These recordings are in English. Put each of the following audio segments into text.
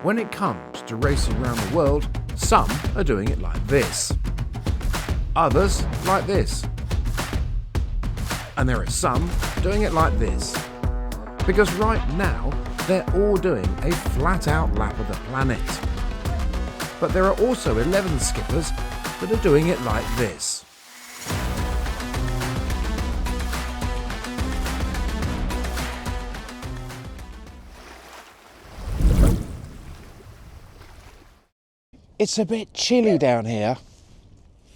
when it comes to racing around the world, some are doing it like this. Others like this. And there are some doing it like this. Because right now, they're all doing a flat-out lap of the planet. But there are also 11 skippers that are doing it like this. It's a bit chilly down here.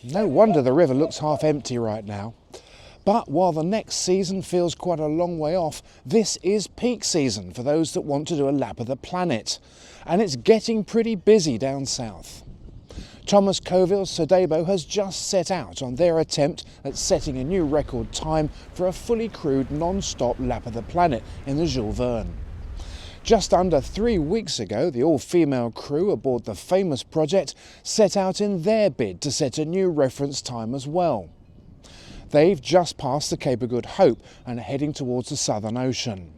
No wonder the river looks half empty right now. But while the next season feels quite a long way off, this is peak season for those that want to do a lap of the planet. And it's getting pretty busy down south. Thomas Coville's Sodebo has just set out on their attempt at setting a new record time for a fully crewed non-stop lap of the planet in the Jules Verne. Just under 3 weeks ago, the all-female crew aboard the famous project set out in their bid to set a new reference time as well. They've just passed the Cape of Good Hope and are heading towards the Southern Ocean.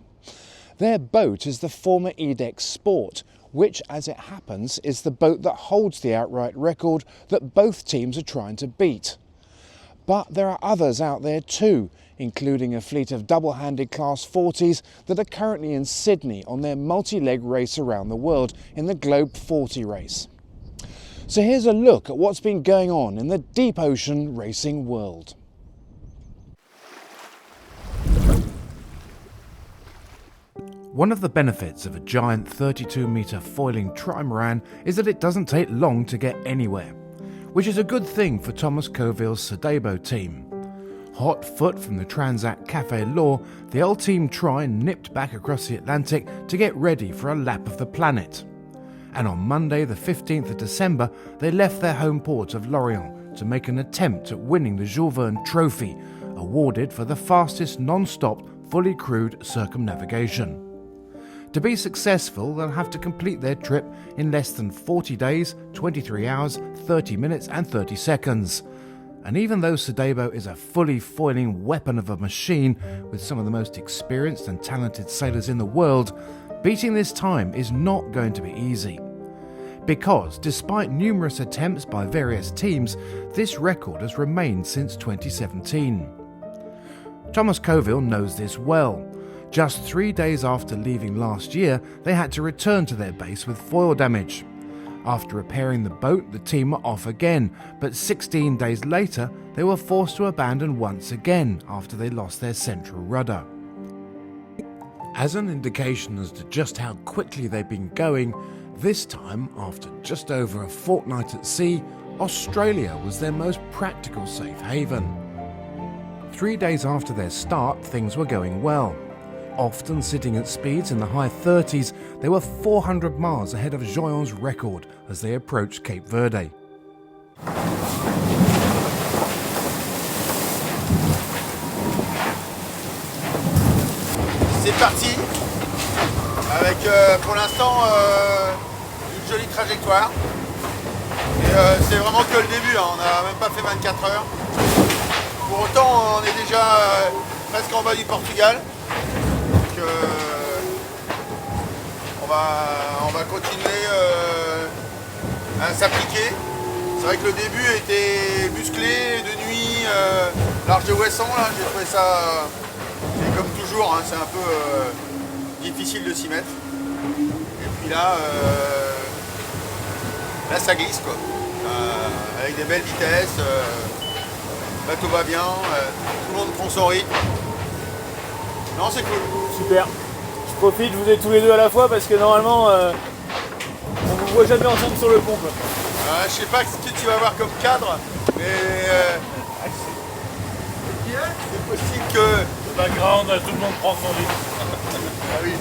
Their boat is the former Edex Sport, which, as it happens, is the boat that holds the outright record that both teams are trying to beat. But there are others out there too, including a fleet of double-handed Class 40s that are currently in Sydney on their multi-leg race around the world in the Globe 40 race. So here's a look at what's been going on in the deep ocean racing world. One of the benefits of a giant 32-metre foiling trimaran is that it doesn't take long to get anywhere, which is a good thing for Thomas Coville's Sodebo team. Hot foot from the Transat Café Law, the Ultim Tri nipped back across the Atlantic to get ready for a lap of the planet. And on Monday the 15th of December, they left their home port of Lorient to make an attempt at winning the Jules Verne Trophy, awarded for the fastest non-stop, fully crewed circumnavigation. To be successful, they'll have to complete their trip in less than 40 days, 23 hours, 30 minutes and 30 seconds. And even though Sodebo is a fully foiling weapon of a machine with some of the most experienced and talented sailors in the world, beating this time is not going to be easy. Because, despite numerous attempts by various teams, this record has remained since 2017. Thomas Coville knows this well. Just 3 days after leaving last year, they had to return to their base with foil damage. After repairing the boat, the team were off again, but 16 days later, they were forced to abandon once again after they lost their central rudder. As an indication as to just how quickly they've been going, this time, after just over a fortnight at sea, Australia was their most practical safe haven. 3 days after their start, things were going well. Often sitting at speeds in the high 30s, they were 400 miles ahead of Joyon's record as they approached Cape Verde. C'est parti, avec pour l'instant une jolie trajectoire. Et c'est vraiment que le début, hein. On n'a même pas fait 24 heures. Pour autant, on est déjà presque en bas du Portugal. Donc on va continuer à s'appliquer. C'est vrai que le début était musclé, de nuit, large de Ouessant, là, j'ai trouvé ça, c'est comme toujours, hein, c'est un peu difficile de s'y mettre. Et puis là ça glisse quoi, avec des belles vitesses, le bateau va bien, tout le monde prend son rythme. Non, c'est cool. Super. Je profite, je vous ai tous les deux à la fois parce que normalement on vous voit jamais ensemble sur le pont quoi. Je sais pas ce que tu vas avoir comme cadre, mais c'est possible que... Le background, tout le monde prend son rythme. Ah oui.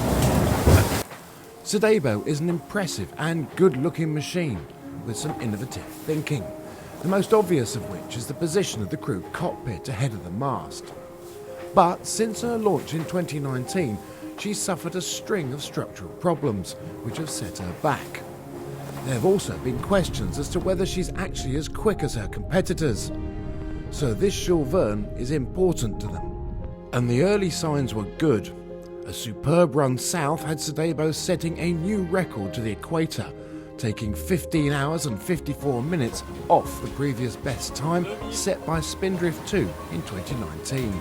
Sodebo is an impressive and good-looking machine with some innovative thinking, the most obvious of which is the position of the crew cockpit ahead of the mast. But since her launch in 2019, she's suffered a string of structural problems, which have set her back. There have also been questions as to whether she's actually as quick as her competitors. So this Jules Verne is important to them. And the early signs were good. A superb run south had Sodebo setting a new record to the equator, taking 15 hours and 54 minutes off the previous best time set by Spindrift 2 in 2019.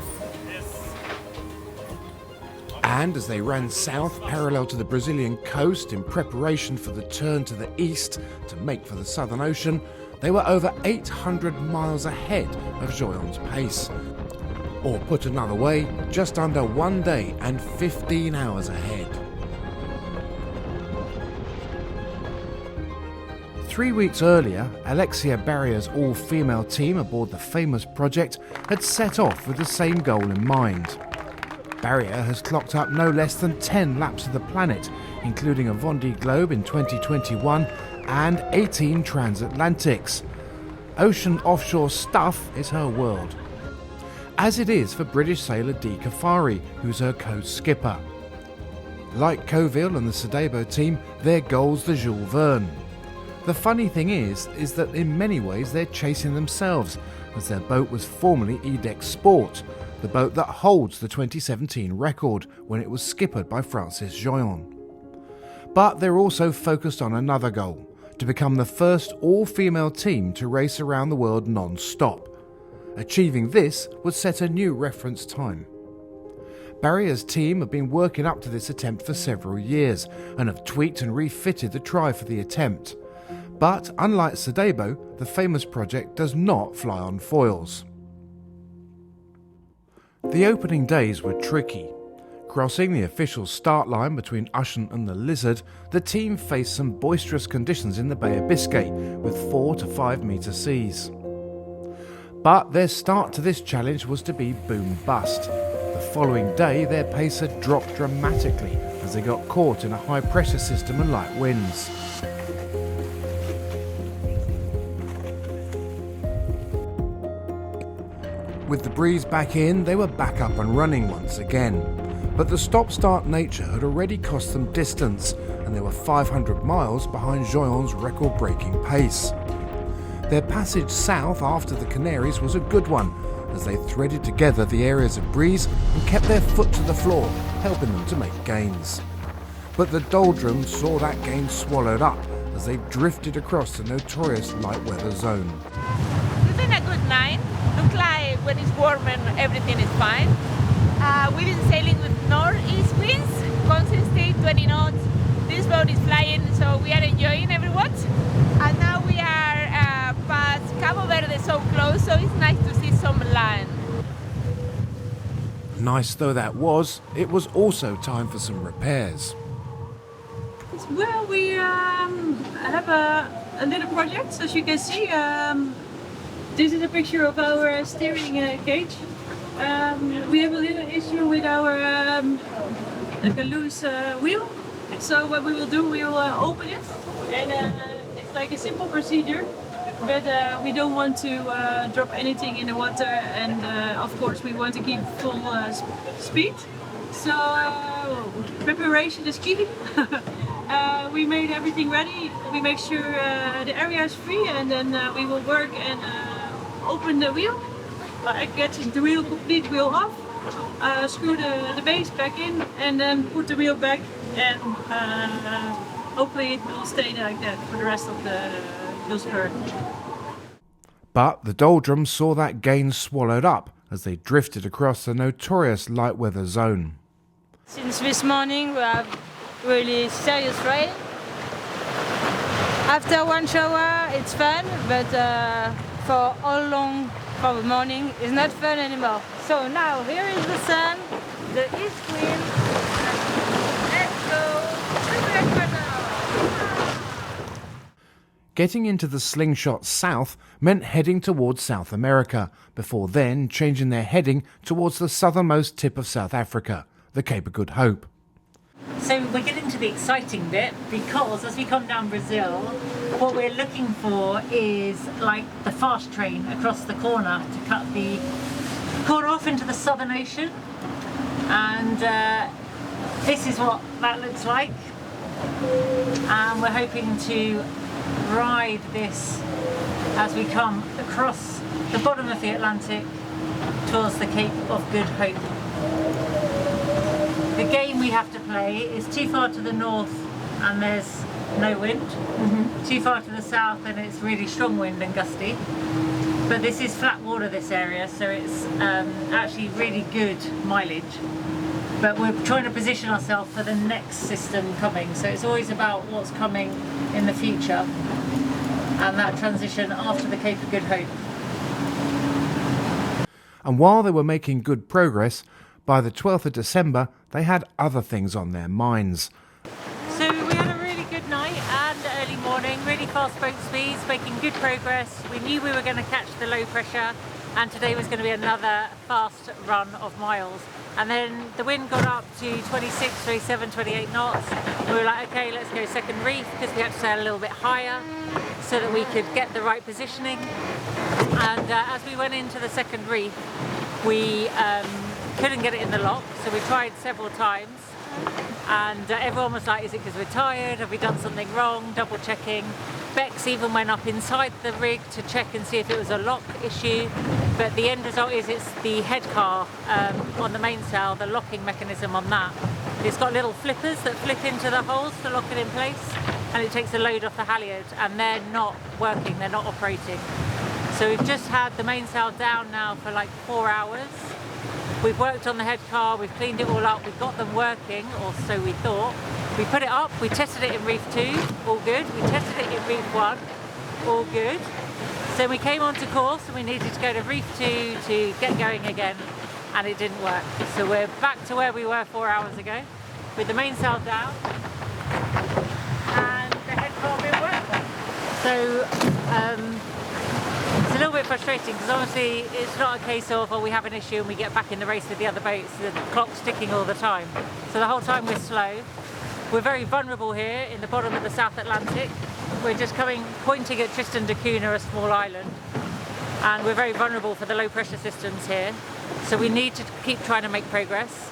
And as they ran south parallel to the Brazilian coast in preparation for the turn to the east to make for the Southern Ocean, they were over 800 miles ahead of Joyon's pace. Or put another way, just under 1 day and 15 hours ahead. 3 weeks earlier, Alexia Barria's all-female team aboard the famous project had set off with the same goal in mind. Barria has clocked up no less than 10 laps of the planet, including a Vendée Globe in 2021 and 18 transatlantics. Ocean offshore stuff is her world, as it is for British sailor Dee Kafari, who's her co-skipper. Like Coville and the Sodebo team, their goal's the Jules Verne. The funny thing is that in many ways they're chasing themselves, as their boat was formerly Edex Sport, the boat that holds the 2017 record when it was skippered by Francis Joyon. But they're also focused on another goal, to become the first all-female team to race around the world non-stop. Achieving this would set a new reference time. Barria's team have been working up to this attempt for several years and have tweaked and refitted the try for the attempt. But unlike Sodebo, the famous project does not fly on foils. The opening days were tricky. Crossing the official start line between Ushant and the Lizard, the team faced some boisterous conditions in the Bay of Biscay with 4 to 5 metre seas. But their start to this challenge was to be boom-bust. The following day, their pace had dropped dramatically as they got caught in a high-pressure system and light winds. With the breeze back in, they were back up and running once again. But the stop-start nature had already cost them distance, and they were 500 miles behind Joyon's record-breaking pace. Their passage south after the Canaries was a good one, as they threaded together the areas of breeze and kept their foot to the floor, helping them to make gains. But the doldrums saw that gain swallowed up as they drifted across the notorious light weather zone. It's been a good night. Look like when it's warm and everything is fine. We've been sailing with northeast winds, constant state 20 knots. This boat is flying, so we are enjoying every watch. And now we are past Cabo Verde, so close, so it's nice to see some land. Nice though that was, it was also time for some repairs. Well, we have a little project, as you can see. This is a picture of our steering cage. We have a little issue with our like a loose wheel. So what we will do, we will open it, and it's like a simple procedure. But we don't want to drop anything in the water, and of course we want to keep full speed. So preparation is key. We made everything ready. We make sure the area is free, and then we will work and open the wheel, get the wheel complete wheel off, screw the base back in, and then put the wheel back, and hopefully it will stay like that for the rest of the spur. But the doldrums saw that gain swallowed up as they drifted across the notorious light weather zone. Since this morning we have really serious rain. After one shower it's fun, but for all long for the morning it's not fun anymore. So now here is the sun, the east wind. Let's go. Getting into the slingshot south meant heading towards South America, before then changing their heading towards the southernmost tip of South Africa, the Cape of Good Hope. So we're getting to the exciting bit, because as we come down Brazil, what we're looking for is like the fast train across the corner to cut the corner off into the Southern Ocean. And this is what that looks like. And we're hoping to ride this as we come across the bottom of the Atlantic towards the Cape of Good Hope. The game we have to play is too far to the north and there's no wind, too far to the south and it's really strong wind and gusty. But this is flat water, this area, so it's actually really good mileage. But we're trying to position ourselves for the next system coming, so it's always about what's coming in the future and that transition after the Cape of Good Hope. And while they were making good progress, by the 12th of December they had other things on their minds. So we had a really good night and early morning, really fast boat speeds, making good progress. We knew we were going to catch the low pressure and today was going to be another fast run of miles. And then the wind got up to 26, 27, 28 knots. We were like, okay, let's go second reef because we had to sail a little bit higher so that we could get the right positioning. And as we went into the second reef, we couldn't get it in the lock, so we tried several times. And everyone was like, is it because we're tired? Have we done something wrong? Double checking. Bex even went up inside the rig to check and see if it was a lock issue. But the end result is it's the head car on the mainsail, the locking mechanism on that. It's got little flippers that flip into the holes to lock it in place. And it takes the load off the halyard and they're not working, they're not operating. So we've just had the mainsail down now for like 4 hours. We've worked on the head car, we've cleaned it all up, we've got them working, or so we thought. We put it up, we tested it in reef 2, all good. We tested it in reef 1, all good. So we came onto course and we needed to go to reef 2 to get going again, and it didn't work. So we're back to where we were 4 hours ago, with the mainsail down, and the head car being worked. So it's a little bit frustrating because obviously it's not a case of, oh, we have an issue and we get back in the race with the other boats. The clock's ticking all the time. So the whole time we're slow. We're very vulnerable here in the bottom of the South Atlantic. We're just pointing at Tristan da Cunha, a small island. And we're very vulnerable for the low pressure systems here. So we need to keep trying to make progress.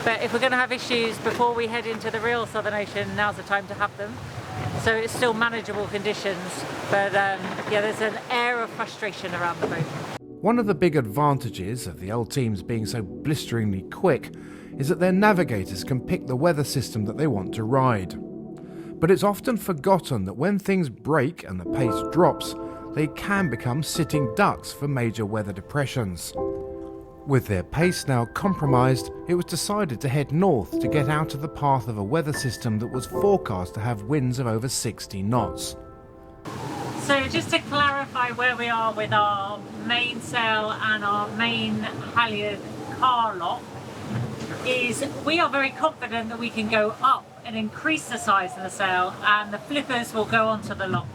But if we're going to have issues before we head into the real Southern Ocean, now's the time to have them. So it's still manageable conditions, but yeah, there's an air of frustration around the boat. One of the big advantages of the Ultims being so blisteringly quick is that their navigators can pick the weather system that they want to ride. But it's often forgotten that when things break and the pace drops, they can become sitting ducks for major weather depressions. With their pace now compromised, it was decided to head north to get out of the path of a weather system that was forecast to have winds of over 60 knots. So just to clarify where we are with our mainsail and our main halyard car lock, is we are very confident that we can go up and increase the size of the sail and the flippers will go onto the lock.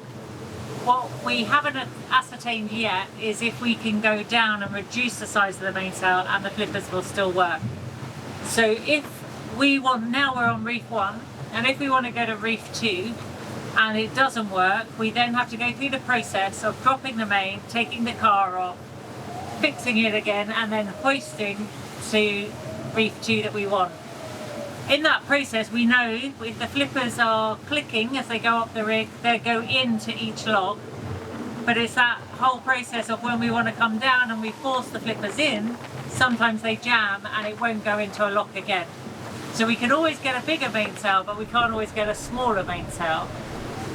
What we haven't ascertained yet is if we can go down and reduce the size of the mainsail and the flippers will still work. So if we want, now we're on reef 1, and if we want to go to reef 2 and it doesn't work, we then have to go through the process of dropping the main, taking the car off, fixing it again and then hoisting to reef 2 that we want. In that process, we know if the flippers are clicking as they go up the rig, they go into each lock. But it's that whole process of when we want to come down and we force the flippers in, sometimes they jam and it won't go into a lock again. So we can always get a bigger mainsail, but we can't always get a smaller mainsail.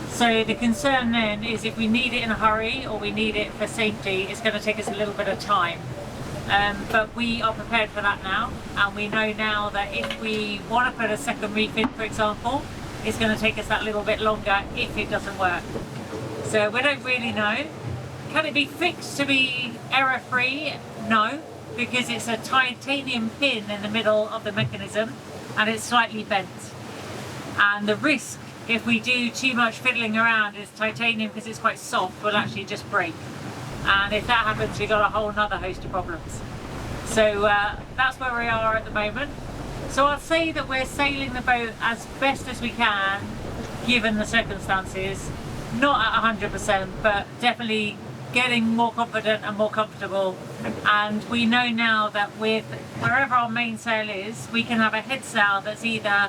So the concern then is if we need it in a hurry or we need it for safety, it's going to take us a little bit of time. But we are prepared for that now, and we know now that if we want to put a second reef in, for example, it's going to take us that little bit longer if it doesn't work. So we don't really know. Can it be fixed to be error-free? No, because it's a titanium pin in the middle of the mechanism and it's slightly bent. And the risk, if we do too much fiddling around, is titanium, because it's quite soft, will actually just break. And if that happens, we've got a whole nother host of problems. So that's where we are at the moment. So I'll say that we're sailing the boat as best as we can, given the circumstances. Not at 100%, but definitely getting more confident and more comfortable. And we know now that with wherever our mainsail is, we can have a head sail that's either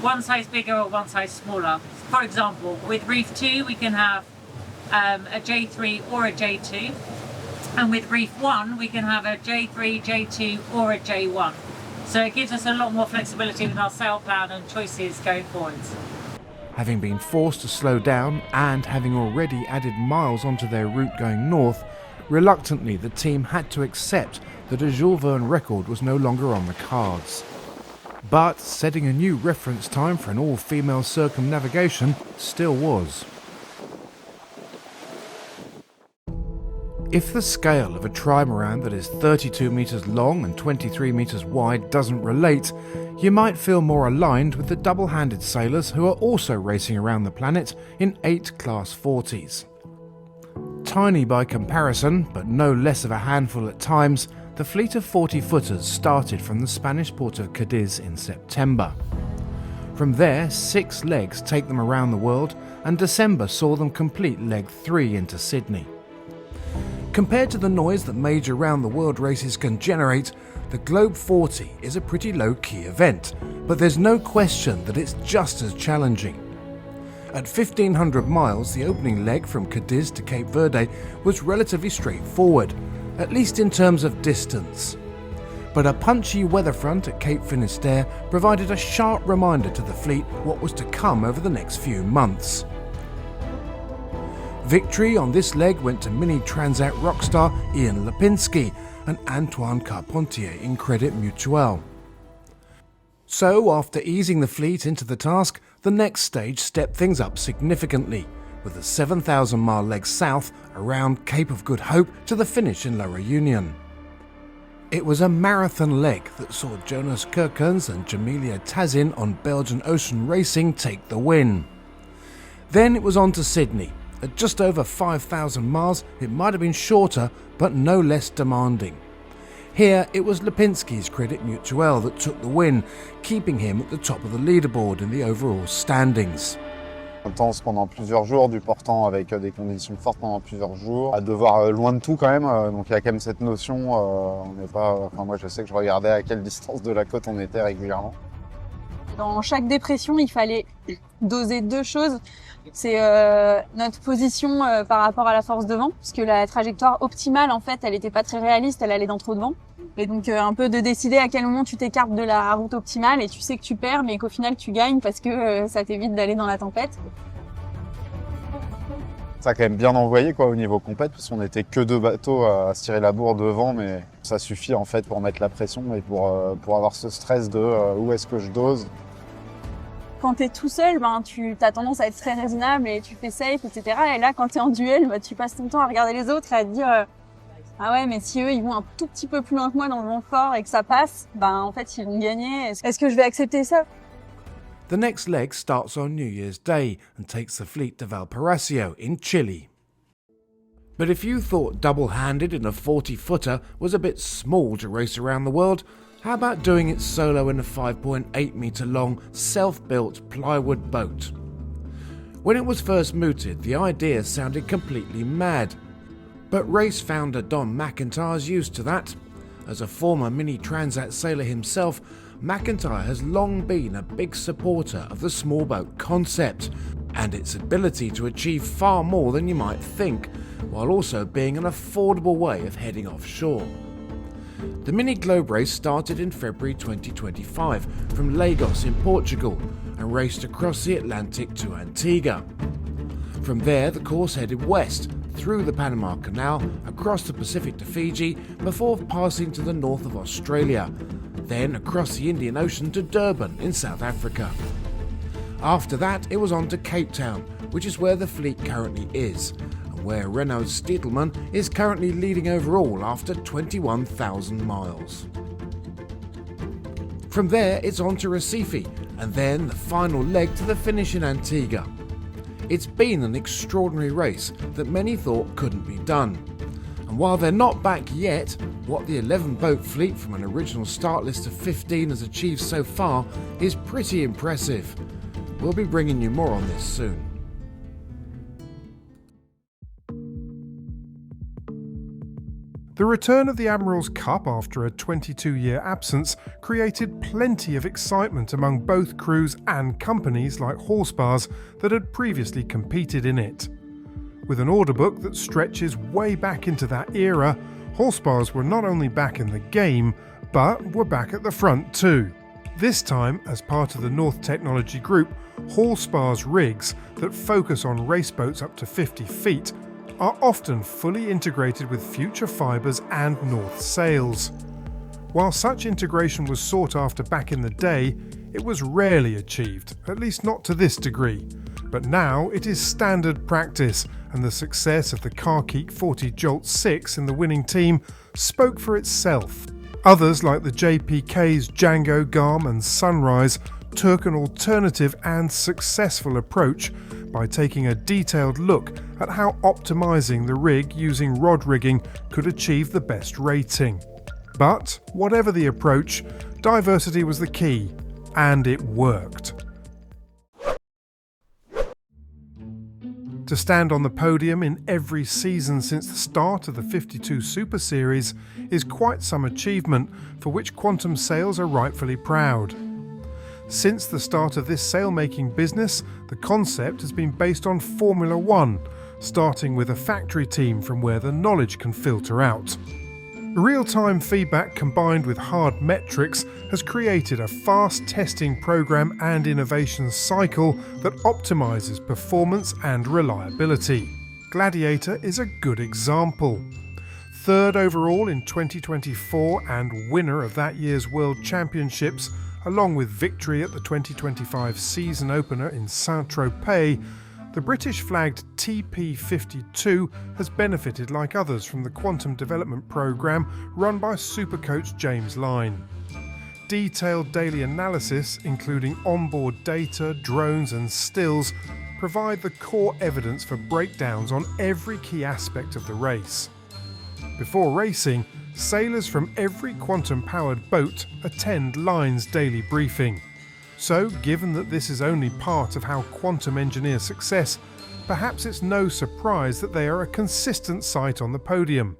one size bigger or one size smaller. For example, with reef 2, we can have a J3 or a J2, and with reef 1 we can have a J3, J2 or a J1. So it gives us a lot more flexibility with our sail plan and choices going forwards. Having been forced to slow down and having already added miles onto their route going north, reluctantly the team had to accept that a Jules Verne record was no longer on the cards. But setting a new reference time for an all-female circumnavigation still was. If the scale of a trimaran that is 32 metres long and 23 metres wide doesn't relate, you might feel more aligned with the double-handed sailors who are also racing around the planet in 8 Class 40s. Tiny by comparison, but no less of a handful at times, the fleet of 40-footers started from the Spanish port of Cadiz in September. From there, 6 legs take them around the world, and December saw them complete leg 3 into Sydney. Compared to the noise that major round-the-world races can generate, the Globe 40 is a pretty low-key event, but there's no question that it's just as challenging. At 1,500 miles, the opening leg from Cadiz to Cape Verde was relatively straightforward, at least in terms of distance. But a punchy weather front at Cape Finisterre provided a sharp reminder to the fleet what was to come over the next few months. Victory on this leg went to Mini Transat rockstar Ian Lipinski and Antoine Carpentier in Credit Mutuel. So, after easing the fleet into the task, the next stage stepped things up significantly, with a 7,000-mile leg south around Cape of Good Hope to the finish in La Réunion. It was a marathon leg that saw Jonas Kirkens and Jamilia Tazin on Belgian Ocean Racing take the win. Then it was on to Sydney. At just over 5,000 miles, it might have been shorter, but no less demanding. Here, it was Lipinski's Credit Mutuel that took the win, keeping him at the top of the leaderboard in the overall standings. Intense pendant plusieurs jours, du portant avec des conditions fortes pendant plusieurs jours, à devoir loin de tout quand même, donc il y a quand même cette notion, on n'est pas, enfin moi je sais que je regardais à quelle distance de la côte on était régulièrement. Dans chaque dépression, il fallait doser 2 choses. C'est notre position par rapport à la force de vent, parce que la trajectoire optimale, en fait, elle était pas très réaliste, elle allait dans trop de vent. Et donc un peu de décider à quel moment tu t'écartes de la route optimale et tu sais que tu perds, mais qu'au final tu gagnes parce que ça t'évite d'aller dans la tempête. Ça a quand même bien envoyé quoi au niveau compète, parce qu'on n'était que 2 bateaux à se tirer la bourre devant, mais ça suffit en fait pour mettre la pression et pour avoir ce stress de où est-ce que je dose. Quand t'es tout seul, tu as tendance à être très raisonnable et tu fais safe, etc. Et là, quand t'es en duel, tu passes ton temps à regarder les autres et à te dire ah ouais, mais si eux, ils vont un tout petit peu plus loin que moi dans le vent fort et que ça passe, en fait, ils vont gagner. Est-ce que je vais accepter ça? The next leg starts on New Year's Day and takes the fleet to Valparaiso in Chile. But if you thought double-handed in a 40-footer was a bit small to race around the world, how about doing it solo in a 5.8 metre long, self-built plywood boat? When it was first mooted, the idea sounded completely mad. But race founder Don McIntyre's used to that. As a former Mini Transat sailor himself, McIntyre has long been a big supporter of the small boat concept and its ability to achieve far more than you might think, while also being an affordable way of heading offshore. The Mini Globe race started in February 2025 from Lagos in Portugal and raced across the Atlantic to Antigua. From there, the course headed west, through the Panama Canal, across the Pacific to Fiji, before passing to the north of Australia, then across the Indian Ocean to Durban in South Africa. After that, it was on to Cape Town, which is where the fleet currently is, and where Renaud Stietelmann is currently leading overall after 21,000 miles. From there, it's on to Recife, and then the final leg to the finish in Antigua. It's been an extraordinary race that many thought couldn't be done. And while they're not back yet, what the 11-boat fleet from an original start list of 15 has achieved so far is pretty impressive. We'll be bringing you more on this soon. The return of the Admiral's Cup after a 22-year absence created plenty of excitement among both crews and companies like Horsebars that had previously competed in it. With an order book that stretches way back into that era, Horsebars were not only back in the game, But we're back at the front too. This time, as part of the North Technology Group, Hallspar's rigs that focus on race boats up to 50 feet are often fully integrated with future fibres and North sails. While such integration was sought after back in the day, it was rarely achieved, at least not to this degree. But now it is standard practice, and the success of the Carkeek 40 Jolt 6 in the winning team spoke for itself. Others like the JPK's Django, Garm and Sunrise took an alternative and successful approach by taking a detailed look at how optimising the rig using rod rigging could achieve the best rating. But whatever the approach, diversity was the key, and it worked. To stand on the podium in every season since the start of the 52 Super Series is quite some achievement for which Quantum Sails are rightfully proud. Since the start of this sailmaking business, the concept has been based on Formula One, starting with a factory team from where the knowledge can filter out. Real-time feedback combined with hard metrics has created a fast testing program and innovation cycle that optimizes performance and reliability. Gladiator is a good example. Third overall in 2024 and winner of that year's World Championships, along with victory at the 2025 season opener in Saint-Tropez, the British-flagged TP52 has benefited like others from the quantum development programme run by supercoach James Line. Detailed daily analysis, including onboard data, drones and stills, provide the core evidence for breakdowns on every key aspect of the race. Before racing, sailors from every quantum-powered boat attend Line's daily briefing. So, given that this is only part of how Quantum engineer success, perhaps it's no surprise that they are a consistent sight on the podium.